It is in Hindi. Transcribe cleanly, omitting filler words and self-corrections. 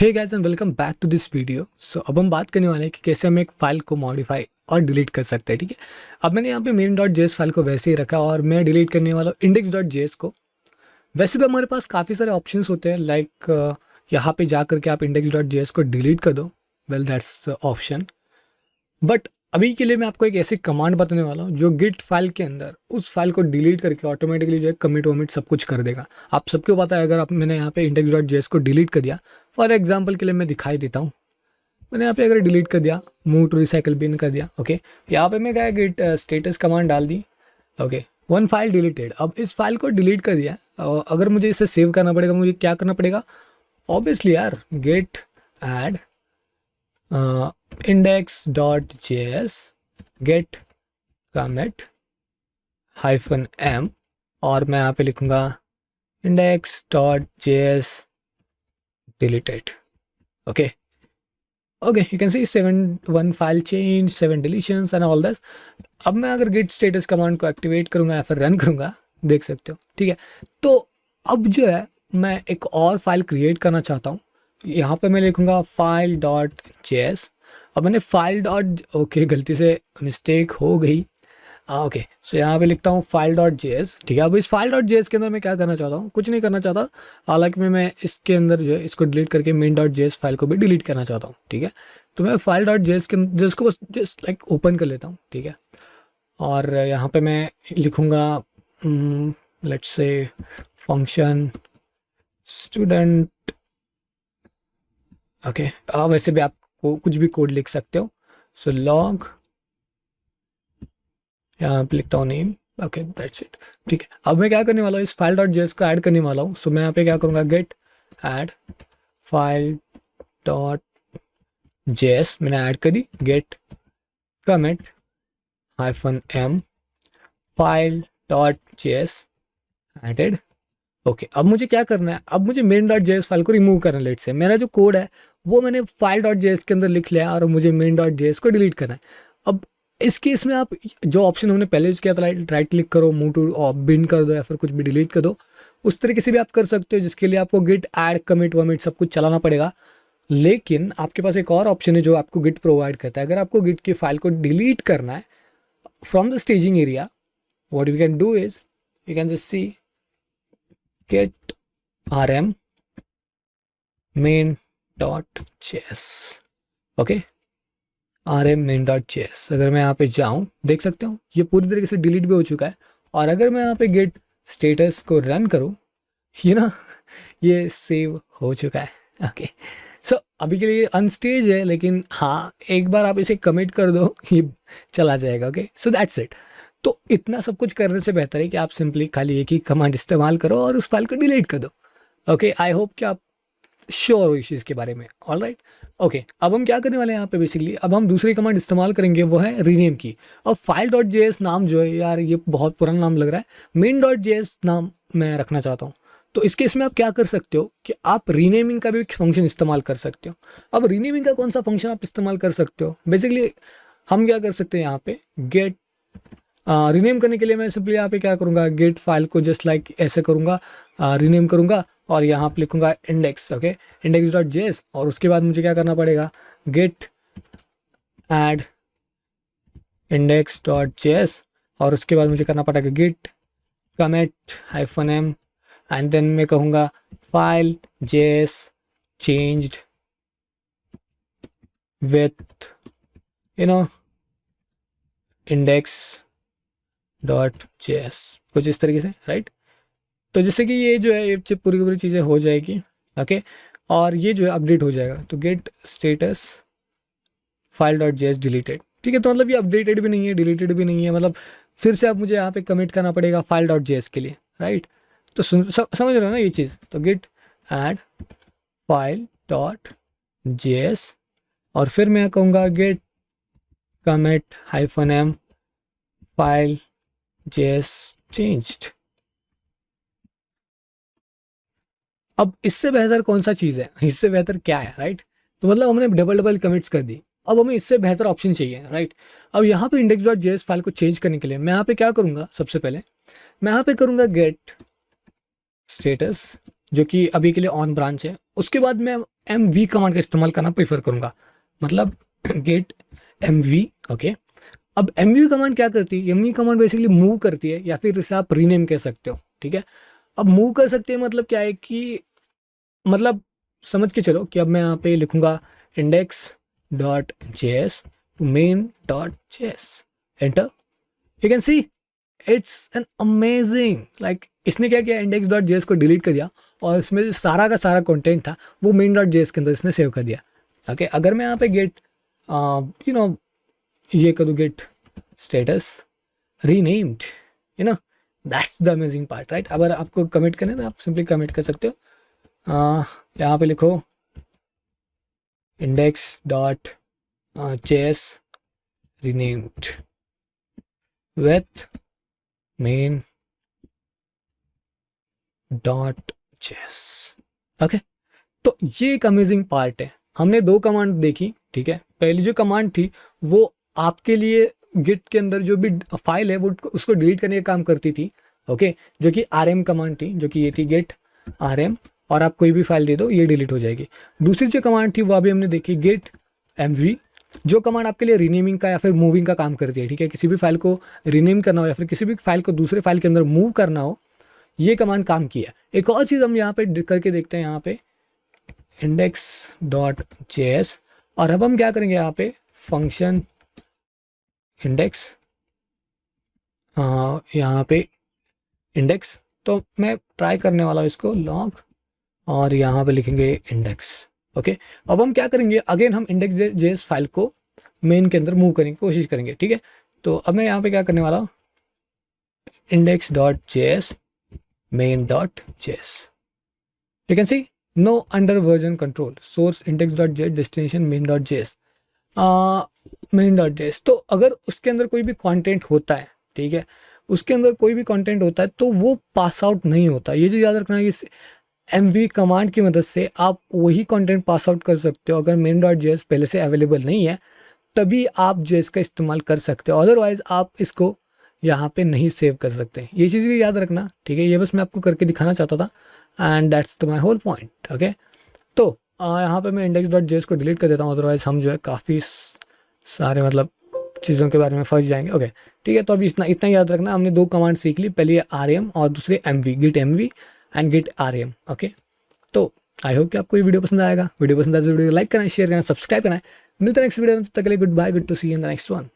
Hey guys and welcome back to this video. So अब हम बात करने वाले हैं कि कैसे हम एक फ़ाइल को मॉडिफाई और डिलीट कर सकते हैं। ठीक है, अब मैंने यहाँ पे मेन डॉट जेएस फाइल को वैसे ही रखा और मैं डिलीट करने वाला हूँ इंडेक्स डॉट जेएस को। वैसे भी हमारे पास काफ़ी सारे ऑप्शंस होते हैं, लाइक यहाँ पे जा करके आप इंडेक्स डॉट जेएस को डिलीट कर दो। Well that's the option, but अभी के लिए मैं आपको एक ऐसी कमांड बताने वाला हूँ जो गिट फाइल के अंदर उस फाइल को डिलीट करके ऑटोमेटिकली जो है कमिट वमिट सब कुछ कर देगा। आप सबको पता है, अगर आप मैंने यहाँ पे इंडेक्स डॉट जेएस को डिलीट कर दिया, फॉर एग्जाम्पल के लिए मैं दिखाई देता हूँ। मैंने यहाँ पे अगर डिलीट कर दिया, मूव टू रिसाइकल बिन कर दिया, ओके, यहाँ पे मैं क्या गिट स्टेटस कमांड डाल दी, ओके, वन फाइल डिलीटेड। अब इस फाइल को डिलीट कर दिया, अगर मुझे इसे सेव करना पड़ेगा, मुझे क्या करना पड़ेगा? ऑब्वियसली यार, git add index.js get commit -m और मैं यहाँ पे लिखूँगा index.js deleted। Okay okay, you can see 7 file change, 7 deletions and all this. अब मैं अगर git स्टेटस कमांड को एक्टिवेट करूँगा या फिर रन करूँगा, देख सकते हो। ठीक है, तो अब जो है मैं एक और फाइल क्रिएट करना चाहता हूँ। यहाँ पे मैं लिखूँगा फाइल डॉट जेएस। अब मैंने फाइल डॉट, ओके, गलती से मिस्टेक हो गई। ओके, सो यहाँ पे लिखता हूँ फाइल डॉट जेएस। ठीक है, अब इस फाइल डॉट जेएस के अंदर मैं क्या करना चाहता हूँ? कुछ नहीं करना चाहता, हालांकि मैं इसके अंदर जो है इसको डिलीट करके मेन डॉट जेएस फाइल को भी डिलीट करना चाहता हूँ। ठीक है, तो मैं फाइल डॉट जेएस के अंदर जिसको बस जस्ट लाइक ओपन कर लेता हूँ। ठीक है, और यहाँ पे मैं लिखूँगा let's say function student. Okay, वैसे भी आप कुछ भी कोड लिख सकते हो। सो लॉग, यहाँ पे लिखता हूँ नेम, ओके दैट्स इट। ठीक है, अब मैं क्या करने वाला हूँ, इस फाइल डॉट जेएस को ऐड करने वाला हूँ। सो मैं यहाँ पे क्या करूँगा, git add file dot JS, मैंने ऐड करी, git commit -m file dot JS added. Okay, अब मुझे क्या करना है? अब मुझे मेन डॉट जेएस फाइल को रिमूव करना है। लेट से मेरा जो कोड है वो मैंने फाइल डॉट जेएस के अंदर लिख लिया और मुझे मेन डॉट जेएस को डिलीट करना है। अब इस केस में आप जो ऑप्शन हमने पहले यूज़ किया था, राइट क्लिक करो, मूव टू बिन कर दो या फिर कुछ भी डिलीट कर दो, उस तरीके से भी आप कर सकते हो, जिसके लिए आपको गिट ऐड कमिट वमिट सब कुछ चलाना पड़ेगा। लेकिन आपके पास एक और ऑप्शन है जो आपको गिट प्रोवाइड करता है। अगर आपको गिट की फाइल को डिलीट करना है from the staging area, what we can do is you can just see get rm main.js। Okay, rm main.js अगर मैं यहाँ पे जाऊँ, देख सकते हो ये पूरी तरीके से डिलीट भी हो चुका है। और अगर मैं यहाँ पे गेट स्टेटस को रन करूँ, ये ना, ये सेव हो चुका है। ओके, सो अभी के लिए अनस्टेज है, लेकिन हाँ, एक बार आप इसे कमिट कर दो, ये चला जाएगा। Okay, so that's it. तो इतना सब कुछ करने से बेहतर है कि आप सिंपली खाली एक ही कमांड इस्तेमाल करो और उस फाइल को डिलीट कर दो। ओके, आई होप कि आप श्योर हो इस चीज़ के बारे में। ऑल राइट, ओके, अब हम क्या करने वाले हैं यहाँ पे? बेसिकली अब हम दूसरी कमांड इस्तेमाल करेंगे, वो है रीनेम की। और फाइल डॉट जेएस नाम जो है, यार ये बहुत पुराना नाम लग रहा है, मेन डॉट जेएस नाम मैं रखना चाहता हूँ। तो इस केस में आप क्या कर सकते हो कि आप रीनेमिंग का भी एक फंक्शन इस्तेमाल कर सकते हो। अब रीनेमिंग का कौन सा फंक्शन आप इस्तेमाल कर सकते हो? बेसिकली हम क्या कर सकते हैं यहाँ पे, गेट रीनेम करने के लिए मैं सिंपली यहाँ पे क्या करूँगा, गेट फाइल को जस्ट लाइक ऐसे करूँगा, रीनेम करूँगा और यहाँ पे लिखूँगा index. Okay, index dot JS, और उसके बाद मुझे क्या करना पड़ेगा, git add index dot JS, और उसके बाद मुझे करना पड़ेगा git commit -m and then मैं कहूँगा file JS changed with index dot JS, कुछ इस तरीके से, राइट। तो जैसे कि ये जो है ये पूरी की पूरी चीज़ें हो जाएगी। ओके, और ये जो है अपडेट हो जाएगा। तो git status file dot JS deleted. ठीक है, तो मतलब ये अपडेटेड भी नहीं है, डिलीटेड भी नहीं है, मतलब फिर से अब मुझे यहाँ पे कमिट करना पड़ेगा फाइल डॉट जेएस के लिए, राइट। तो समझ रहे हो ना ये चीज़? तो git add file dot JS और फिर मैं कहूँगा git commit -m file JS changed. अब इससे बेहतर कौन सा चीज़ है? इससे बेहतर क्या है, राइट? तो मतलब हमने डबल डबल कमिट्स कर दी, अब हमें इससे बेहतर ऑप्शन चाहिए, राइट। अब यहाँ पे इंडेक्स डॉट जेएस फाइल को चेंज करने के लिए मैं यहाँ पे क्या करूँगा, सबसे पहले मैं यहाँ पे करूँगा गेट स्टेटस जो कि अभी के लिए ऑन ब्रांच है। उसके बाद मैं mv कमांड का इस्तेमाल करना प्रीफर करूँगा, मतलब गेट mv। ओके, अब mv कमांड क्या करती है, mv कमांड बेसिकली मूव करती है, या फिर इसे आप रीनेम कह सकते हो, ठीक है। अब मूव कर सकते हैं मतलब क्या है कि, मतलब समझ के चलो कि अब मैं यहाँ पे लिखूँगा index.js to main.js, enter. You can see it's an amazing, like इसने क्या किया, index.js को डिलीट कर दिया और इसमें जो सारा का सारा कंटेंट था वो main.js के अंदर इसने सेव कर दिया। ओके, अगर मैं यहाँ पे गेट ये करूँ, git status renamed, that's the amazing part, right. अगर आपको कमिट करना है तो आप सिंपली कमिट कर सकते हो, यहाँ पे लिखो index.js renamed with main.js। Okay, तो ये एक अमेजिंग पार्ट है। हमने दो कमांड देखी, ठीक है। पहली जो कमांड थी वो आपके लिए गिट के अंदर जो भी फाइल है वो उसको डिलीट करने का काम करती थी, ओके, जो कि rm कमांड थी, जो कि ये थी गेट rm, और आप कोई भी फाइल दे दो ये डिलीट हो जाएगी। दूसरी जो कमांड थी वो अभी हमने देखी, गेट mv, जो कमांड आपके लिए रीनेमिंग का या फिर मूविंग का काम करती है, ठीक है। किसी भी फाइल को रीनेम करना हो या फिर किसी भी फाइल को दूसरे फाइल के अंदर मूव करना हो, ये कमांड काम किया। एक और चीज़ हम यहाँ पे करके देखते हैं, यहाँ पे index.js, और अब हम क्या करेंगे, यहाँ पे फंक्शन इंडेक्स, यहाँ पे इंडेक्स, तो मैं ट्राई करने वाला हूँ इसको लॉग, और यहाँ पे लिखेंगे इंडेक्स। ओके, अब हम क्या करेंगे, अगेन हम index.js फाइल को मेन के अंदर मूव करने की कोशिश करेंगे, ठीक है। तो अब मैं यहाँ पे क्या करने वाला हूँ, index.js main.js, you can see no under version control, source index.js destination main.js, main.js। तो अगर उसके अंदर कोई भी कंटेंट होता है, ठीक है, उसके अंदर कोई भी कंटेंट होता है तो वो पास आउट नहीं होता। ये चीज़ याद रखना है कि mv कमांड की मदद से आप वही कंटेंट पास आउट कर सकते हो। अगर main.js पहले से अवेलेबल नहीं है तभी आप जेस का इस्तेमाल कर सकते हो, अदरवाइज आप इसको यहाँ पे नहीं सेव कर सकते। ये चीज़ भी याद रखना, ठीक है। ये बस मैं आपको करके दिखाना चाहता था, and that's the my whole point. Okay, तो यहाँ पे मैं index.js को डिलीट कर देता हूँ, अदरवाइज हम जो है काफ़ी सारे मतलब चीज़ों के बारे में फंस जाएंगे। ओके, ठीक है। तो अभी इतना याद रखना, हमने दो कमांड सीख ली, पहली है rm और दूसरी mv, git mv and git rm। Okay, तो आई होप कि आपको ये वीडियो पसंद आएगा। वीडियो पसंद आए तो वीडियो को लाइक करना, शेयर करना, सब्सक्राइब करना है। मिलते हैं नेक्स्ट वीडियो में, तब तक के लिए good bye, good to see you in the next one.